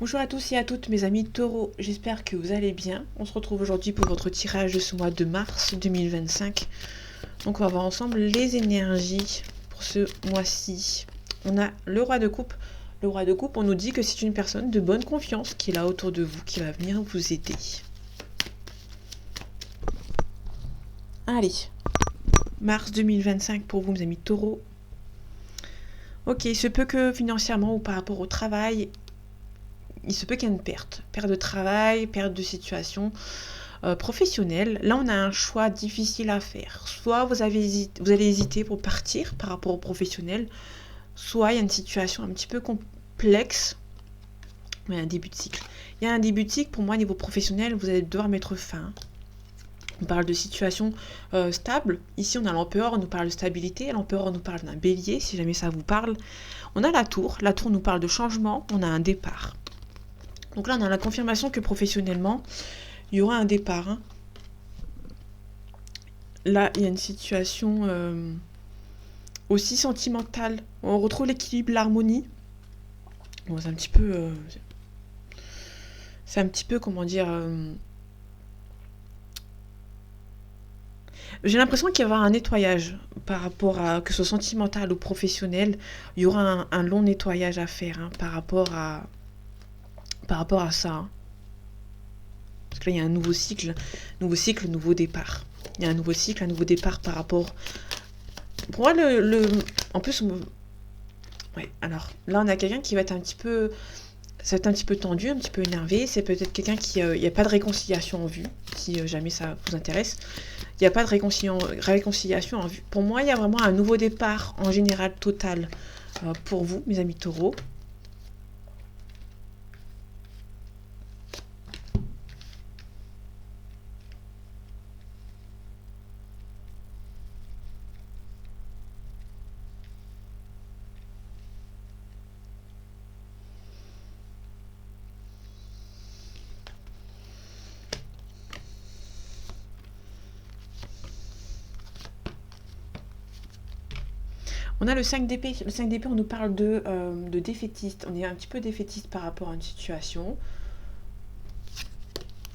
Bonjour à tous et à toutes mes amis taureaux, j'espère que vous allez bien. On se retrouve aujourd'hui pour votre tirage de ce mois de mars 2025. Donc on va voir ensemble les énergies pour ce mois-ci. On a le roi de coupe. Le roi de coupe, on nous dit que c'est une personne de bonne confiance qui est là autour de vous, qui va venir vous aider. Allez, mars 2025 pour vous mes amis taureaux. Ok, il se peut que financièrement ou par rapport au travail, il se peut qu'il y ait une perte de travail, perte de situation professionnelle. Là, on a un choix difficile à faire. Soit vous allez hésiter pour partir par rapport au professionnel, soit il y a une situation un petit peu complexe, mais un début de cycle. Il y a un début de cycle, pour moi, niveau professionnel, vous allez devoir mettre fin. On parle de situation stable. Ici, on a l'empereur, on nous parle de stabilité. L'empereur, on nous parle d'un bélier, si jamais ça vous parle. On a la tour. La tour nous parle de changement. On a un départ. Donc là, on a la confirmation que professionnellement, il y aura un départ. Hein. Là, il y a une situation aussi sentimentale. On retrouve l'équilibre, l'harmonie. Bon, c'est un petit peu... comment dire... J'ai l'impression qu'il va y avoir un nettoyage par rapport à que ce soit sentimental ou professionnel. Il y aura un long nettoyage à faire hein, par rapport à ça. Hein. Parce que là, il y a un nouveau cycle, nouveau départ. Il y a un nouveau cycle, un nouveau départ par rapport... Pour moi, en plus... Ouais, alors, là, on a quelqu'un qui va être un petit peu... Ça va être un petit peu tendu, un petit peu énervé. C'est peut-être quelqu'un qui... Il n'y a pas de réconciliation en vue, si jamais ça vous intéresse. Il n'y a pas de réconciliation en vue. Pour moi, il y a vraiment un nouveau départ, en général, total, pour vous, mes amis taureaux. On a le 5 d'épée. Le 5 d'épée, on nous parle de défaitiste. On est un petit peu défaitiste par rapport à une situation.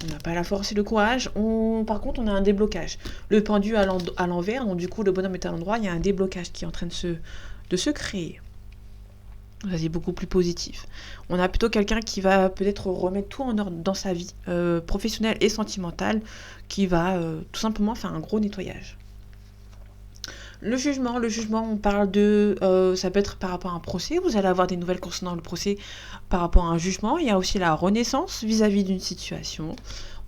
On n'a pas la force et le courage. Par contre, on a un déblocage. Le pendu à l'envers, donc du coup, le bonhomme est à l'endroit. Il y a un déblocage qui est en train de se créer. Ça, c'est beaucoup plus positif. On a plutôt quelqu'un qui va peut-être remettre tout en ordre dans sa vie professionnelle et sentimentale, qui va tout simplement faire un gros nettoyage. Le jugement, on parle de... ça peut être par rapport à un procès, vous allez avoir des nouvelles concernant le procès par rapport à un jugement. Il y a aussi la renaissance vis-à-vis d'une situation.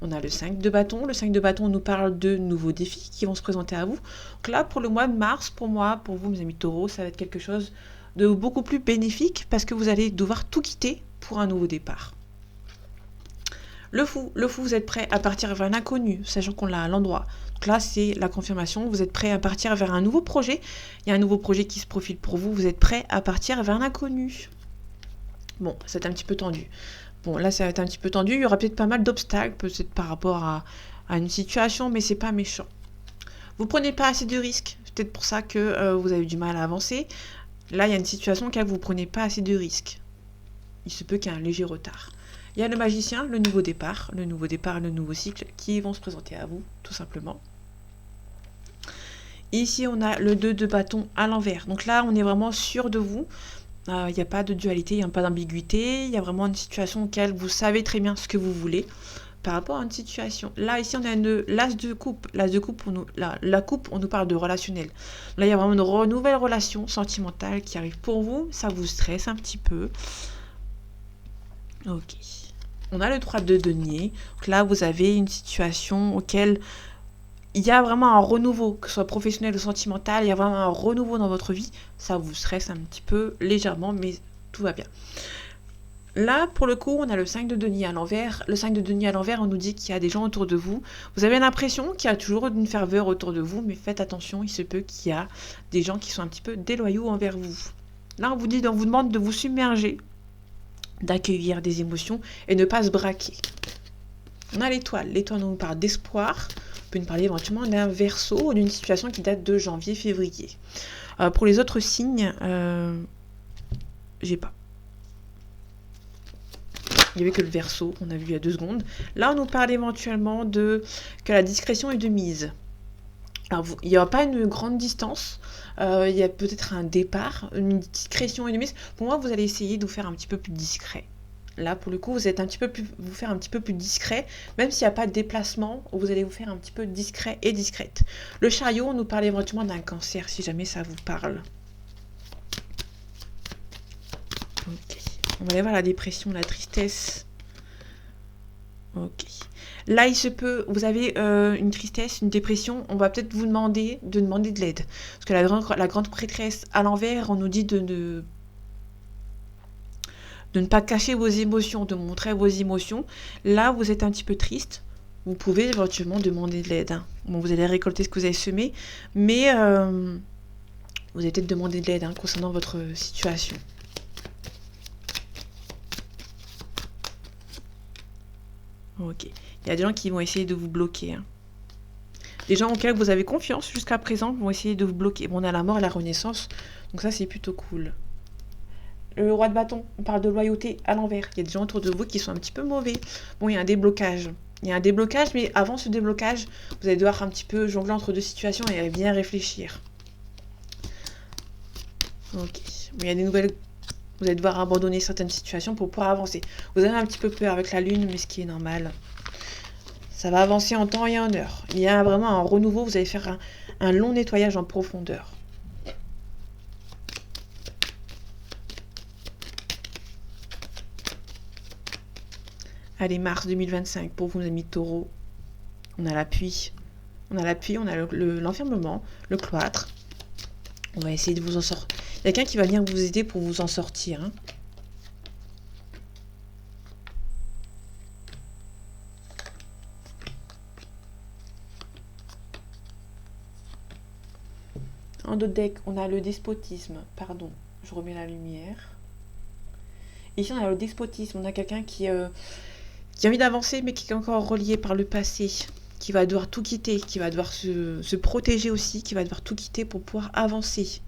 On a le 5 de bâton. Le 5 de bâton nous parle de nouveaux défis qui vont se présenter à vous. Donc là, pour le mois de mars, pour moi, pour vous, mes amis taureaux, ça va être quelque chose de beaucoup plus bénéfique parce que vous allez devoir tout quitter pour un nouveau départ. Le fou, vous êtes prêt à partir vers l'inconnu, sachant qu'on l'a à l'endroit. Donc là, c'est la confirmation, vous êtes prêt à partir vers un nouveau projet. Il y a un nouveau projet qui se profile pour vous, vous êtes prêt à partir vers l'inconnu. Bon, c'est un petit peu tendu. Bon, là, ça va être un petit peu tendu, il y aura peut-être pas mal d'obstacles, peut-être par rapport à une situation, mais c'est pas méchant. Vous prenez pas assez de risques, c'est peut-être pour ça que vous avez du mal à avancer. Là, il y a une situation où vous prenez pas assez de risques. Il se peut qu'il y ait un léger retard. Il y a le magicien, le nouveau départ, le nouveau cycle qui vont se présenter à vous, tout simplement. Ici, on a le 2 de bâton à l'envers. Donc là, on est vraiment sûr de vous. Il n'y a pas de dualité, il n'y a pas d'ambiguïté. Il y a vraiment une situation auquel vous savez très bien ce que vous voulez par rapport à une situation. Là, ici, on a l'as de coupe. L'as de coupe, la coupe, on nous parle de relationnel. Là, il y a vraiment une nouvelle relation sentimentale qui arrive pour vous. Ça vous stresse un petit peu. Ok. On a le 3 de denier. Donc là, vous avez une situation auquel il y a vraiment un renouveau, que ce soit professionnel ou sentimental, il y a vraiment un renouveau dans votre vie. Ça vous stresse un petit peu, légèrement, mais tout va bien. Là, pour le coup, on a le 5 de denier à l'envers. Le 5 de denier à l'envers, on nous dit qu'il y a des gens autour de vous. Vous avez l'impression qu'il y a toujours une ferveur autour de vous, mais faites attention, il se peut qu'il y a des gens qui sont un petit peu déloyaux envers vous. Là, on vous demande de vous submerger, d'accueillir des émotions et ne pas se braquer. On a l'étoile. L'étoile nous parle d'espoir. On peut nous parler éventuellement d'un Verseau ou d'une situation qui date de janvier-février. Pour les autres signes, j'ai pas. Il n'y avait que le Verseau, on a vu il y a 2 secondes. Là, on nous parle éventuellement de que la discrétion est de mise. Alors, il n'y aura pas une grande distance. Il y a peut-être un départ, une discrétion et une mise. Pour moi, vous allez essayer de vous faire un petit peu plus discret. Là, pour le coup, vous êtes vous faire un petit peu plus discret, même s'il n'y a pas de déplacement, vous allez vous faire un petit peu discret et discrète. Le Chariot, on nous parle éventuellement d'un cancer, si jamais ça vous parle. Ok. On va aller voir la dépression, la tristesse. Ok. Là, il se peut, vous avez une tristesse, une dépression, on va peut-être vous demander de l'aide. Parce que la grande prêtresse à l'envers, on nous dit de ne pas cacher vos émotions, de montrer vos émotions. Là, vous êtes un petit peu triste, vous pouvez éventuellement demander de l'aide. Hein. Bon, vous allez récolter ce que vous avez semé, mais vous allez peut-être demander de l'aide concernant votre situation. Ok. Il y a des gens qui vont essayer de vous bloquer. Hein. Les gens auxquels vous avez confiance jusqu'à présent vont essayer de vous bloquer. Bon, on a la mort et la renaissance, donc ça, c'est plutôt cool. Le roi de bâton, on parle de loyauté à l'envers. Il y a des gens autour de vous qui sont un petit peu mauvais. Bon, il y a un déblocage. Il y a un déblocage, mais avant ce déblocage, vous allez devoir un petit peu jongler entre 2 situations et bien réfléchir. Ok. Mais il y a des nouvelles... Vous allez devoir abandonner certaines situations pour pouvoir avancer. Vous avez un petit peu peur avec la lune, mais ce qui est normal. Ça va avancer en temps et en heure. Il y a vraiment un renouveau. Vous allez faire un long nettoyage en profondeur. Allez, mars 2025, pour vous, amis taureaux. On a l'appui. On a l'enfermement, le cloître. On va essayer de vous en sortir. Il y a quelqu'un qui va venir vous aider pour vous en sortir. Hein. En d'autres decks, on a le despotisme. Pardon, je remets la lumière. Ici, on a le despotisme. On a quelqu'un qui a envie d'avancer, mais qui est encore relié par le passé. Qui va devoir tout quitter, qui va devoir se protéger aussi, qui va devoir tout quitter pour pouvoir avancer.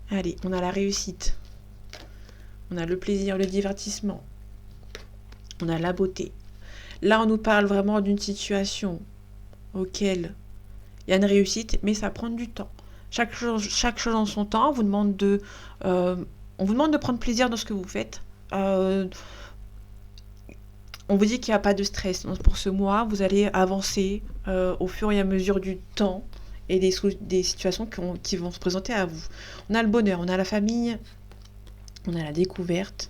Allez, on a la réussite. On a le plaisir, le divertissement. On a la beauté. Là, on nous parle vraiment d'une situation auquel il y a une réussite, mais ça prend du temps. Chaque chose en son temps. On vous demande de prendre plaisir dans ce que vous faites. On vous dit qu'il n'y a pas de stress. Donc, pour ce mois, vous allez avancer au fur et à mesure du temps et des situations qui vont se présenter à vous. On a le bonheur, on a la famille, on a la découverte.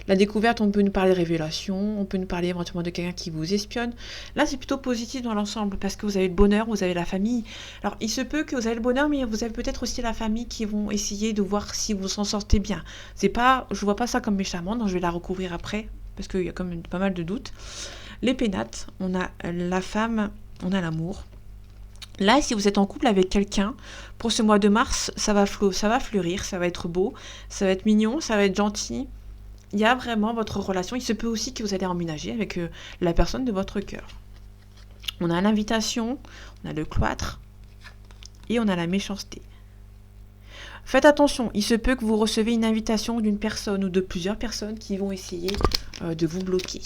La découverte, on peut nous parler de révélation, on peut nous parler éventuellement de quelqu'un qui vous espionne. Là, c'est plutôt positif dans l'ensemble parce que vous avez le bonheur, vous avez la famille. Alors, il se peut que vous avez le bonheur, mais vous avez peut-être aussi la famille qui vont essayer de voir si vous s'en sortez bien. Je vois pas ça comme méchamment, donc je vais la recouvrir après parce qu'il y a quand même pas mal de doutes. Les pénates, on a la femme, on a l'amour. Là, si vous êtes en couple avec quelqu'un, pour ce mois de mars, ça va fleurir, ça va être beau, ça va être mignon, ça va être gentil. Il y a vraiment votre relation. Il se peut aussi que vous allez emménager avec la personne de votre cœur. On a l'invitation, on a le cloître et on a la méchanceté. Faites attention, il se peut que vous recevez une invitation d'une personne ou de plusieurs personnes qui vont essayer de vous bloquer.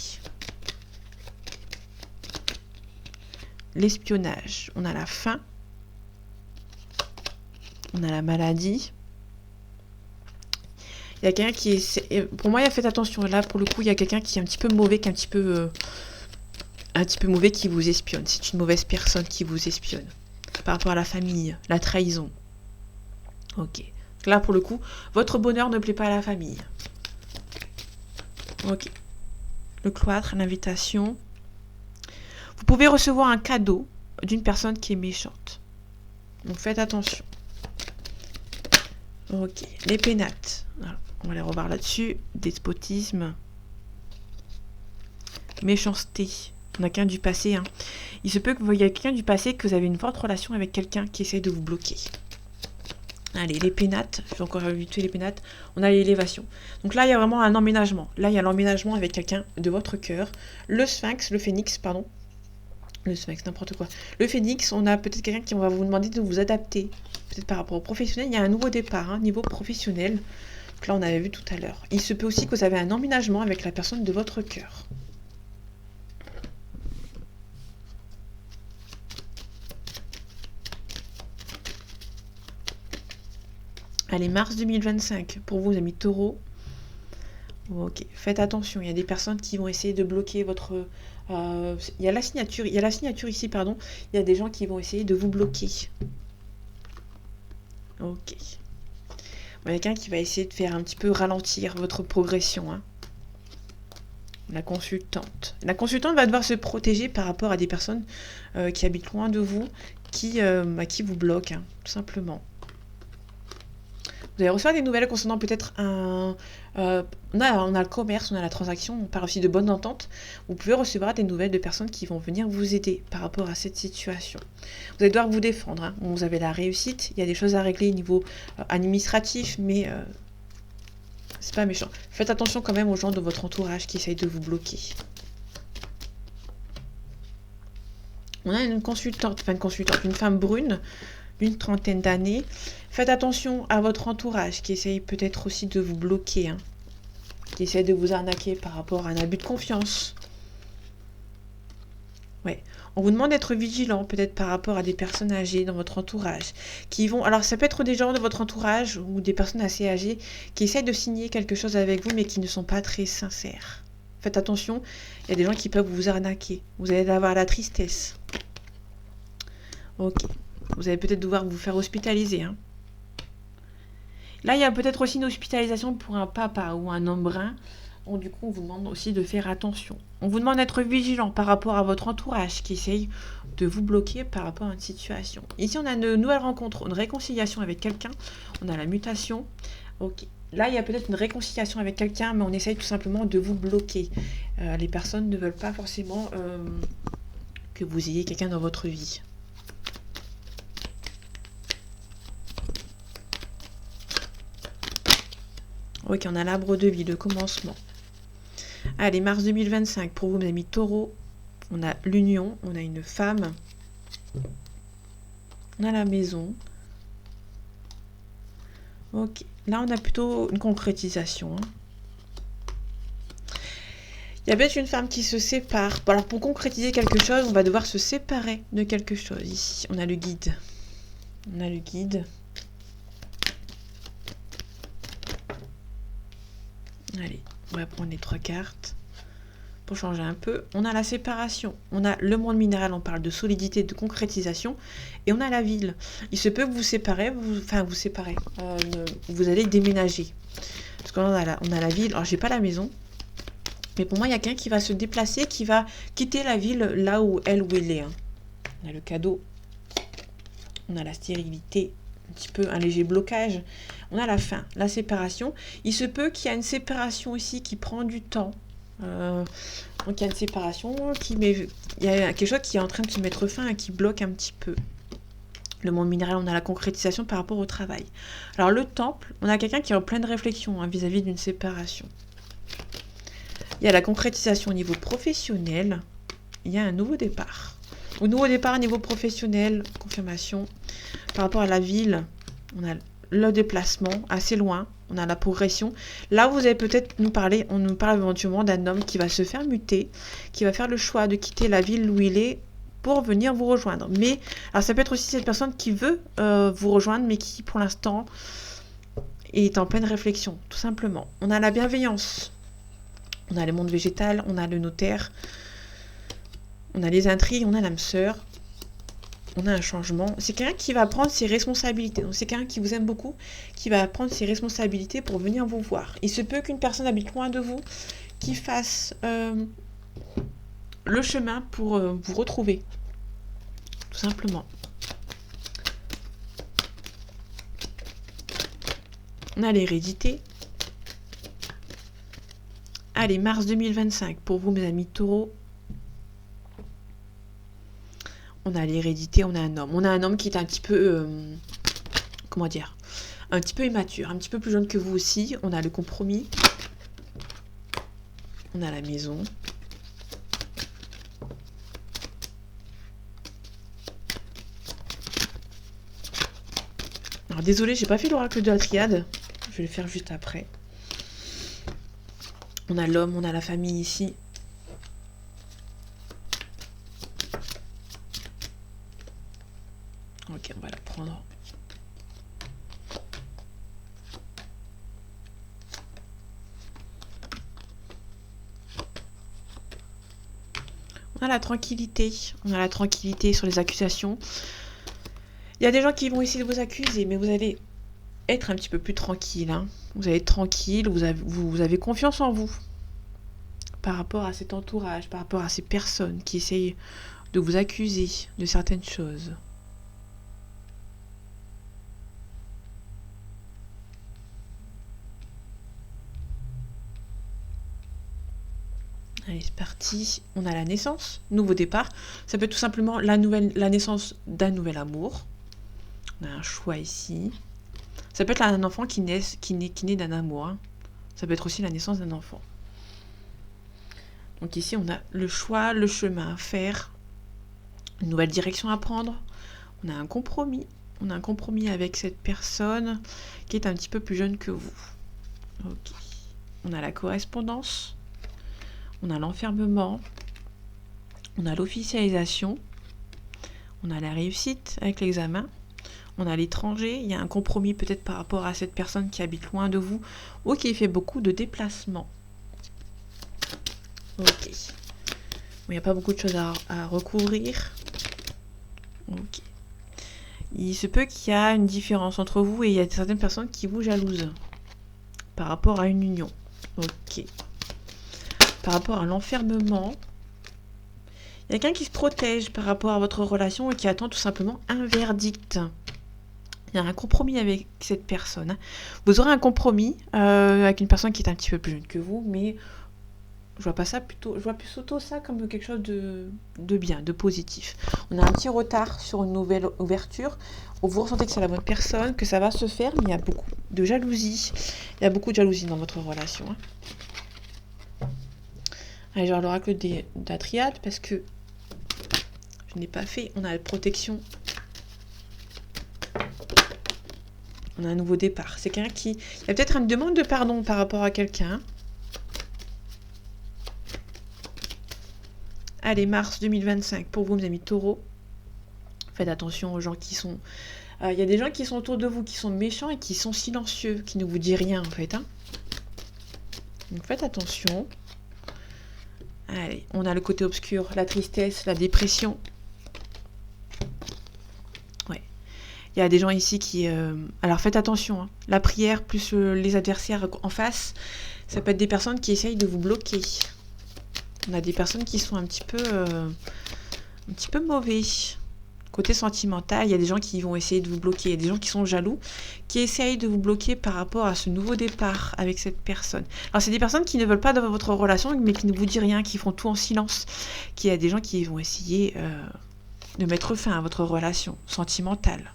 L'espionnage, on a la faim, on a la maladie. Il y a quelqu'un qui est... Pour moi, faites attention. Là, pour le coup, il y a quelqu'un qui est un petit peu mauvais, qui est un petit peu mauvais, qui vous espionne. C'est une mauvaise personne qui vous espionne. Par rapport à la famille, la trahison. Ok. Là, pour le coup, votre bonheur ne plaît pas à la famille. Ok. Le cloître, l'invitation. Vous pouvez recevoir un cadeau d'une personne qui est méchante. Donc, faites attention. Ok. Les pénates. Alors, on va les revoir là-dessus. Despotisme. Méchanceté. On a quelqu'un du passé. Hein. Il se peut qu'il y ait quelqu'un du passé que vous avez une forte relation avec quelqu'un qui essaie de vous bloquer. Allez, les pénates, je vais encore éviter les pénates. On a l'élévation. Donc là, il y a vraiment un emménagement. Là, il y a l'emménagement avec quelqu'un de votre cœur. Le sphinx, le phénix, pardon. Le sphinx, n'importe quoi. Le phénix, on a peut-être quelqu'un qui va vous demander de vous adapter. Peut-être par rapport au professionnel, il y a un nouveau départ, hein, niveau professionnel. Donc là, on avait vu tout à l'heure. Il se peut aussi que vous avez un emménagement avec la personne de votre cœur. Allez, mars 2025, pour vous, amis taureaux. Ok, faites attention, il y a des personnes qui vont essayer de bloquer votre... il y a la signature ici, pardon. Il y a des gens qui vont essayer de vous bloquer. Ok. Il y a quelqu'un qui va essayer de faire un petit peu ralentir votre progression. Hein. La consultante. La consultante va devoir se protéger par rapport à des personnes qui habitent loin de vous, qui vous bloquent, hein, tout simplement. Vous allez recevoir des nouvelles concernant peut-être un... on a le commerce, on a la transaction, on parle aussi de bonnes ententes. Vous pouvez recevoir des nouvelles de personnes qui vont venir vous aider par rapport à cette situation. Vous allez devoir vous défendre. Hein. Vous avez la réussite, il y a des choses à régler au niveau administratif, mais c'est pas méchant. Faites attention quand même aux gens de votre entourage qui essayent de vous bloquer. On a une consultante, une femme brune, une trentaine d'années. Faites attention à votre entourage qui essaye peut-être aussi de vous bloquer, hein, qui essaye de vous arnaquer par rapport à un abus de confiance. Ouais. On vous demande d'être vigilant peut-être par rapport à des personnes âgées dans votre entourage qui vont... Alors ça peut être des gens de votre entourage ou des personnes assez âgées qui essayent de signer quelque chose avec vous mais qui ne sont pas très sincères. Faites attention, il y a des gens qui peuvent vous arnaquer. Vous allez avoir la tristesse. Ok. Vous allez peut-être devoir vous faire hospitaliser. Hein. Là, il y a peut-être aussi une hospitalisation pour un papa ou un homme brun. Donc, du coup, on vous demande aussi de faire attention. On vous demande d'être vigilant par rapport à votre entourage qui essaye de vous bloquer par rapport à une situation. Ici, on a une nouvelle rencontre, une réconciliation avec quelqu'un. On a la mutation. Ok. Là, il y a peut-être une réconciliation avec quelqu'un, mais on essaye tout simplement de vous bloquer. Les personnes ne veulent pas forcément que vous ayez quelqu'un dans votre vie. Ok, on a l'arbre de vie, le commencement. Allez, mars 2025, pour vous, mes amis taureaux, on a l'union, on a une femme, on a la maison. Ok, là, on a plutôt une concrétisation. Hein. Il y a peut-être une femme qui se sépare. Alors, pour concrétiser quelque chose, on va devoir se séparer de quelque chose. Ici, on a le guide. On a le guide. Allez, on va prendre les 3 cartes pour changer un peu. On a la séparation, on a le monde minéral, on parle de solidité, de concrétisation, et on a la ville. Il se peut que vous séparez, vous allez déménager. Parce qu'on a la ville, alors j'ai pas la maison, mais pour moi il y a quelqu'un qui va se déplacer, qui va quitter la ville là où il est. Hein. On a le cadeau, on a la stérilité, un petit peu un léger blocage. On a la fin, la séparation. Il se peut qu'il y ait une séparation aussi qui prend du temps. Donc il y a une séparation, il y a quelque chose qui est en train de se mettre fin et qui bloque un petit peu. Le monde minéral, on a la concrétisation par rapport au travail. Alors le temple, on a quelqu'un qui est en pleine réflexion hein, vis-à-vis d'une séparation. Il y a la concrétisation au niveau professionnel. Il y a un nouveau départ. Au nouveau départ au niveau professionnel, confirmation. Par rapport à la ville, on a le déplacement assez loin, on a la progression. Là, vous allez peut-être on nous parle éventuellement d'un homme qui va se faire muter, qui va faire le choix de quitter la ville où il est pour venir vous rejoindre. Mais, alors ça peut être aussi cette personne qui veut vous rejoindre, mais qui pour l'instant est en pleine réflexion, tout simplement. On a la bienveillance, on a le monde végétal, on a le notaire, on a les intrigues, on a l'âme sœur. On a un changement. C'est quelqu'un qui va prendre ses responsabilités. Donc c'est quelqu'un qui vous aime beaucoup, qui va prendre ses responsabilités pour venir vous voir. Il se peut qu'une personne habite loin de vous, qui fasse le chemin pour vous retrouver. Tout simplement. On a l'hérédité. Allez, mars 2025, pour vous mes amis taureaux. On a l'hérédité, on a un homme. On a un homme qui est un petit peu... comment dire ? un petit peu immature, un petit peu plus jeune que vous aussi. On a le compromis. On a la maison. Alors désolé, j'ai pas fait l'oracle de la triade. Je vais le faire juste après. On a l'homme, on a la famille ici. Ok, on va la prendre. On a la tranquillité. On a la tranquillité sur les accusations. Il y a des gens qui vont essayer de vous accuser, mais vous allez être un petit peu plus tranquille. Hein. Vous allez être tranquille, vous avez confiance en vous. Par rapport à cet entourage, par rapport à ces personnes qui essayent de vous accuser de certaines choses. Allez, c'est parti. On a la naissance, nouveau départ. Ça peut être tout simplement la naissance d'un nouvel amour. On a un choix ici. Ça peut être un enfant qui naît d'un amour. Hein. Ça peut être aussi la naissance d'un enfant. Donc ici, on a le choix, le chemin à faire, une nouvelle direction à prendre. On a un compromis. On a un compromis avec cette personne qui est un petit peu plus jeune que vous. Ok. On a la correspondance. On a l'enfermement. On a l'officialisation. On a la réussite avec l'examen. On a l'étranger. Il y a un compromis peut-être par rapport à cette personne qui habite loin de vous ou qui fait beaucoup de déplacements. Ok. Il n'y a pas beaucoup de choses à recouvrir. Ok. Il se peut qu'il y a une différence entre vous et il y a certaines personnes qui vous jalousent par rapport à une union. Ok. Par rapport à l'enfermement, il y a quelqu'un qui se protège par rapport à votre relation et qui attend tout simplement un verdict. Il y a un compromis avec cette personne. Vous aurez un compromis avec une personne qui est un petit peu plus jeune que vous, mais je vois pas ça plutôt, je vois plutôt ça comme quelque chose de bien, de positif. On a un petit retard sur une nouvelle ouverture. Vous ressentez que c'est la bonne personne, que ça va se faire, mais il y a beaucoup de jalousie. Il y a beaucoup de jalousie dans votre relation. Hein. Allez, je vais l'oracle de la triade parce que je n'ai pas fait. On a la protection. On a un nouveau départ. C'est quelqu'un qui... Il y a peut-être une demande de pardon par rapport à quelqu'un. Allez, mars 2025, pour vous, mes amis taureaux. Faites attention aux gens qui sont... Il y a des gens qui sont autour de vous, qui sont méchants et qui sont silencieux, qui ne vous disent rien, en fait. Hein. Donc, faites attention. Allez, on a le côté obscur, la tristesse, la dépression. Ouais. Il y a des gens ici qui... Alors, faites attention. Hein. La prière plus les adversaires en face, ça peut être des personnes qui essayent de vous bloquer. On a des personnes qui sont un petit peu mauvais. Côté sentimental, il y a des gens qui vont essayer de vous bloquer. Il y a des gens qui sont jaloux, qui essayent de vous bloquer par rapport à ce nouveau départ avec cette personne. Alors, c'est des personnes qui ne veulent pas de votre relation, mais qui ne vous disent rien, qui font tout en silence. Il y a des gens qui vont essayer de mettre fin à votre relation sentimentale.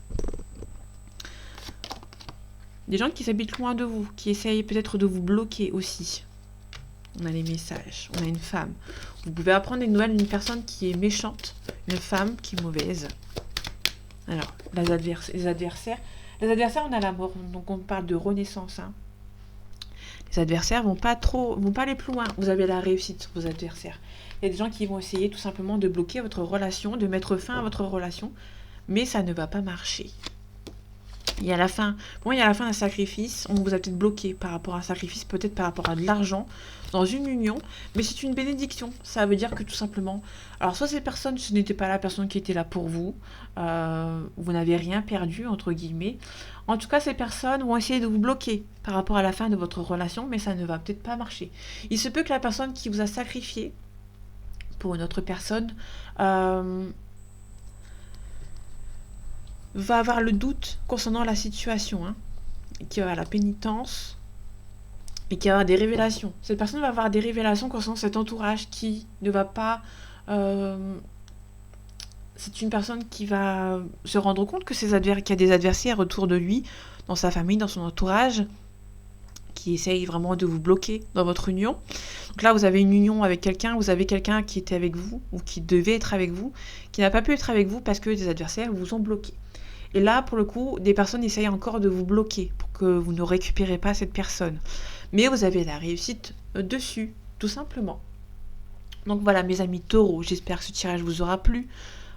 Des gens qui habitent loin de vous, qui essayent peut-être de vous bloquer aussi. On a les messages. On a une femme. Vous pouvez apprendre des nouvelles d'une personne qui est méchante, une femme qui est mauvaise. Alors, les adversaires. Les adversaires, on a la mort. Donc, on parle de renaissance. Hein. Les adversaires vont pas aller plus loin. Vous avez la réussite sur vos adversaires. Il y a des gens qui vont essayer tout simplement de bloquer votre relation, de mettre fin à votre relation, mais ça ne va pas marcher. Il y a la fin d'un sacrifice. On vous a peut-être bloqué par rapport à un sacrifice, peut-être par rapport à de l'argent dans une union, mais c'est une bénédiction. Ça veut dire que tout simplement, alors soit cette personne, ce n'était pas la personne qui était là pour vous, vous n'avez rien perdu entre guillemets. En tout cas, ces personnes vont essayer de vous bloquer par rapport à la fin de votre relation, mais ça ne va peut-être pas marcher. Il se peut que la personne qui vous a sacrifié pour une autre personne va avoir le doute concernant la situation, hein, qui va avoir la pénitence et qui va avoir des révélations. Cette personne va avoir des révélations concernant cet entourage qui ne va pas... c'est une personne qui va se rendre compte que qu'il y a des adversaires autour de lui, dans sa famille, dans son entourage, qui essaye vraiment de vous bloquer dans votre union. Donc là, vous avez une union avec quelqu'un, vous avez quelqu'un qui était avec vous, ou qui devait être avec vous, qui n'a pas pu être avec vous parce que des adversaires vous ont bloqué. Et là, pour le coup, des personnes essayent encore de vous bloquer pour que vous ne récupérez pas cette personne. Mais vous avez la réussite dessus, tout simplement. Donc voilà, mes amis taureaux, j'espère que ce tirage vous aura plu,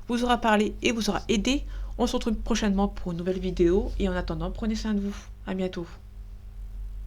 vous aura parlé et vous aura aidé. On se retrouve prochainement pour une nouvelle vidéo. Et en attendant, prenez soin de vous. À bientôt.